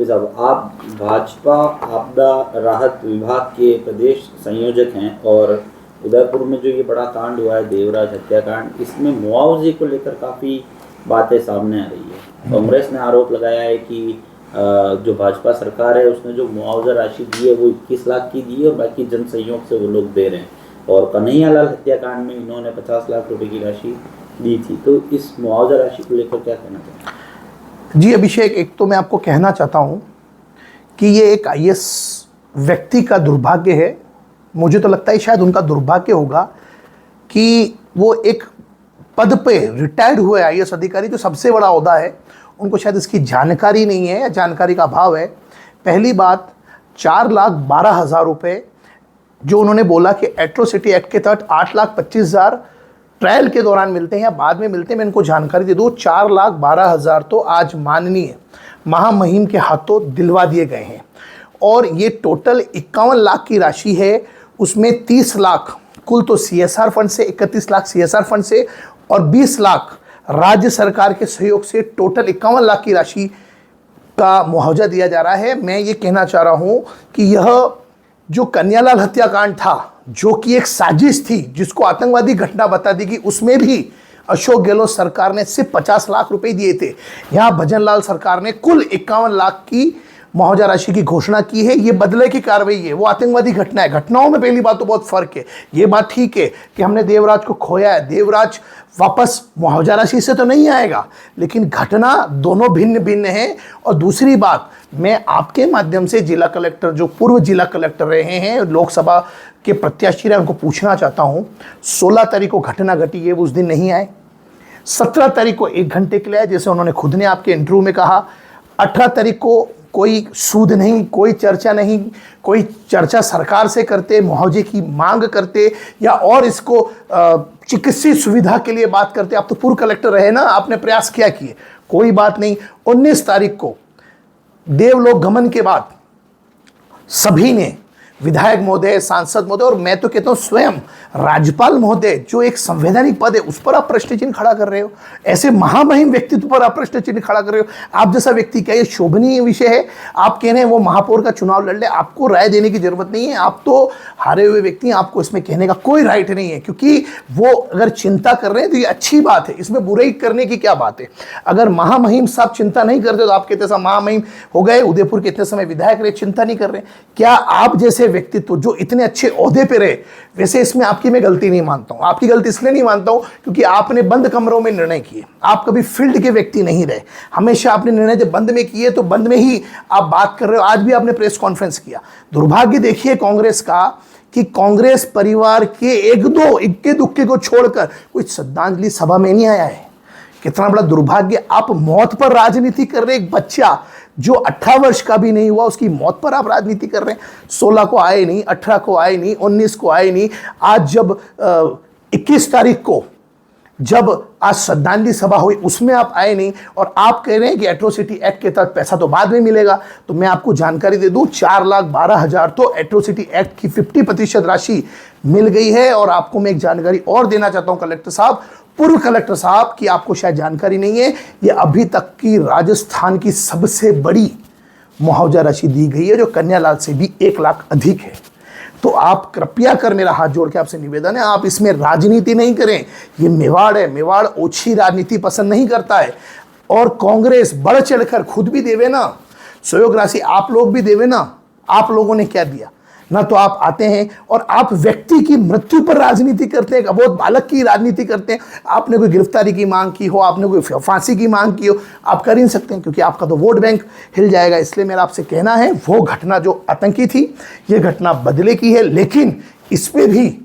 साहब, आप भाजपा आपदा राहत विभाग के प्रदेश संयोजक हैं और उदयपुर में जो ये बड़ा कांड हुआ है, देवराज हत्याकांड, इसमें मुआवजे को लेकर काफ़ी बातें सामने आ रही है। कांग्रेस ने आरोप लगाया है कि जो भाजपा सरकार है उसने जो मुआवजा राशि दी है वो 21 लाख की दी है और बाकी जन सहयोग से वो लोग दे रहे हैं, और कन्हैयालाल हत्याकांड में इन्होंने 50 लाख रुपए की राशि दी थी। तो इस मुआवजा राशि को लेकर क्या कहना चाहते हैं? जी अभिषेक, एक तो मैं आपको कहना चाहता हूं कि ये एक आईएएस व्यक्ति का दुर्भाग्य है। मुझे तो लगता है शायद उनका दुर्भाग्य होगा कि वो एक पद पे रिटायर्ड हुए आईएएस अधिकारी, जो सबसे बड़ा ओहदा है, उनको शायद इसकी जानकारी नहीं है या जानकारी का अभाव है। पहली बात, 4,12,000 रुपये जो उन्होंने बोला कि एट्रोसिटी एक्ट के तहत 8,25,000 ट्रायल के दौरान मिलते हैं या बाद में मिलते हैं, मैं इनको जानकारी दे दूँ। 4,12,000 तो आज माननीय महामहिम के हाथों दिलवा दिए गए हैं और ये टोटल 51 लाख की राशि है। उसमें 30 लाख कुल तो सीएसआर फंड से, 31 लाख सीएसआर फंड से और 20 लाख राज्य सरकार के सहयोग से टोटल 51 लाख की राशि का मुआवजा दिया जा रहा है। मैं ये कहना चाह रहा हूँ कि यह जो कन्हैयालाल हत्याकांड था, जो कि एक साजिश थी जिसको आतंकवादी घटना बता दी गई, उसमें भी अशोक गहलोत सरकार ने सिर्फ 50 लाख रुपए दिए थे। यहाँ भजनलाल सरकार ने कुल 51 लाख की मुआवजा राशि की घोषणा की है। ये बदले की कार्रवाई है, वो आतंकवादी घटना है। घटनाओं में पहली बात तो बहुत फर्क है। ये बात ठीक है कि हमने देवराज को खोया है, देवराज वापस मुआवजा राशि से तो नहीं आएगा, लेकिन घटना दोनों भिन्न भिन्न है। और दूसरी बात, मैं आपके माध्यम से जिला कलेक्टर, जो पूर्व जिला कलेक्टर रहे हैं, लोकसभा के प्रत्याशी रहे, उनको पूछना चाहता हूं, 16 तारीख को घटना घटी है, वो उस दिन नहीं आए। 17 तारीख को 1 घंटे के लिए आए, जैसे उन्होंने खुद ने आपके इंटरव्यू में कहा। 18 तारीख को कोई सूद नहीं, कोई चर्चा नहीं, कोई चर्चा सरकार से करते, मुआवजे की मांग करते या और इसको चिकित्सीय सुविधा के लिए बात करते। आप तो पूर्व कलेक्टर रहे ना, आपने प्रयास किया किए, कोई बात नहीं। 19 तारीख को देवलोक गमन के बाद सभी ने, विधायक महोदय, सांसद महोदय और मैं तो कहता हूं स्वयं राज्यपाल महोदय, जो एक संवैधानिक पद है उस पर आप प्रश्न चिन्ह खड़ा कर रहे हो। ऐसे महामहिम व्यक्तित्व पर आप प्रश्न चिन्ह खड़ा कर रहे हो। आप जैसा व्यक्ति, क्या ये शोभनीय विषय है? आप कह रहे हैं वो महापौर का चुनाव लड़ ले, आपको राय देने की जरूरत नहीं है। आप तो हारे हुए व्यक्ति हैं, आपको इसमें कहने का कोई राइट नहीं है, क्योंकि वो अगर चिंता कर रहे हैं तो ये अच्छी बात है, इसमें बुराई करने की क्या बात है। अगर महामहिम साहब चिंता नहीं करते तो आप कहते साहब महामहिम हो गए, उदयपुर के इतने समय विधायक रहे, चिंता नहीं कर रहे। क्या आप जैसे व्यक्तित्व जो इतने अच्छे ओहदे पे रहे, वैसे इसमें आपकी मैं गलती नहीं मानता हूं। आपकी गलती इसलिए नहीं मानता हूं क्योंकि आपने बंद कमरों में निर्णय किए, आप कभी फील्ड के व्यक्ति नहीं रहे। हमेशा आपने निर्णय जब बंद में किए तो बंद में ही आप बात कर रहे हो। आज भी आपने प्रेस कॉन्फ्रेंस किया। दुर्भाग्य देखिए कांग्रेस का कि कांग्रेस परिवार के एक दो इक्के दुक्के को छोड़कर कोई श्रद्धांजलि सभा में नहीं आया है। कितना बड़ा दुर्भाग्य। आप मौत पर राजनीति कर रहे, एक बच्चा जो 18 वर्ष का भी नहीं हुआ उसकी मौत पर आप राजनीति कर रहे हैं। 16 को आए नहीं, 18 को आए नहीं, 19 को आए नहीं। आज जब 21 तारीख को जब आज श्रद्धांजलि सभा हुई उसमें आप आए नहीं, और आप कह रहे हैं कि एट्रोसिटी एक्ट के तहत पैसा तो बाद में मिलेगा। तो मैं आपको जानकारी दे दूं, 4,12,000 तो एट्रोसिटी एक्ट की 50% राशि मिल गई है। और आपको मैं एक जानकारी और देना चाहता हूं कलेक्टर साहब, पूर्व कलेक्टर साहब, की आपको शायद जानकारी नहीं है, ये अभी तक की राजस्थान की सबसे बड़ी मुआवजा राशि दी गई है, जो कन्हैयालाल से भी 1 लाख अधिक है। तो आप कृपया कर, मेरा हाथ जोड़ के आपसे निवेदन है, आप इसमें राजनीति नहीं करें। ये मेवाड़ है, मेवाड़ ओछी राजनीति पसंद नहीं करता है। और कांग्रेस बढ़ चढ़कर खुद भी देवे ना, सहयोग राशि आप लोग भी देवे ना। आप लोगों ने क्या दिया ना? तो आप आते हैं और आप व्यक्ति की मृत्यु पर राजनीति करते हैं, अबोध बालक की राजनीति करते हैं। आपने कोई गिरफ्तारी की मांग की हो, आपने कोई फांसी की मांग की हो, आप कर ही नहीं सकते हैं, क्योंकि आपका तो वोट बैंक हिल जाएगा। इसलिए मेरा आपसे कहना है, वो घटना जो आतंकी थी, ये घटना बदले की है, लेकिन इस पर भी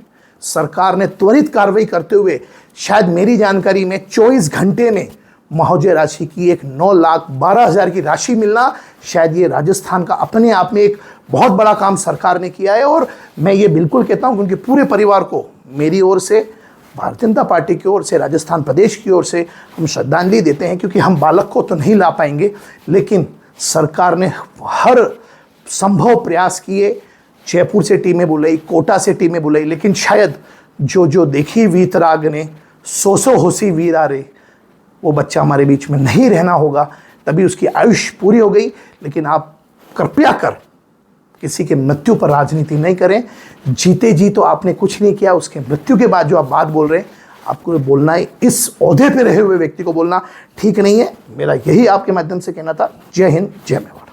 सरकार ने त्वरित कार्रवाई करते हुए शायद मेरी जानकारी में 24 घंटे में मुआवजे राशि की एक 9,12,000 की राशि मिलना, शायद ये राजस्थान का अपने आप में एक बहुत बड़ा काम सरकार ने किया है। और मैं ये बिल्कुल कहता हूँ कि उनके पूरे परिवार को मेरी ओर से, भारतीय जनता पार्टी की ओर से, राजस्थान प्रदेश की ओर से हम श्रद्धांजलि देते हैं। क्योंकि हम बालक को तो नहीं ला पाएंगे, लेकिन सरकार ने हर संभव प्रयास किए। जयपुर से टीमें बुलाई, कोटा से टीमें बुलाई, लेकिन शायद जो देखी वीतराग ने 100 होसी वीर आ रे, वो बच्चा हमारे बीच में नहीं रहना होगा, तभी उसकी आयुष पूरी हो गई। लेकिन आप कृपया कर किसी के मृत्यु पर राजनीति नहीं करें। जीते जी तो आपने कुछ नहीं किया, उसके मृत्यु के बाद जो आप बात बोल रहे हैं, आपको बोलना है इस ओहदे पे रहे हुए व्यक्ति को बोलना ठीक नहीं है। मेरा यही आपके माध्यम से कहना था। जय हिंद, जय मेवाड़।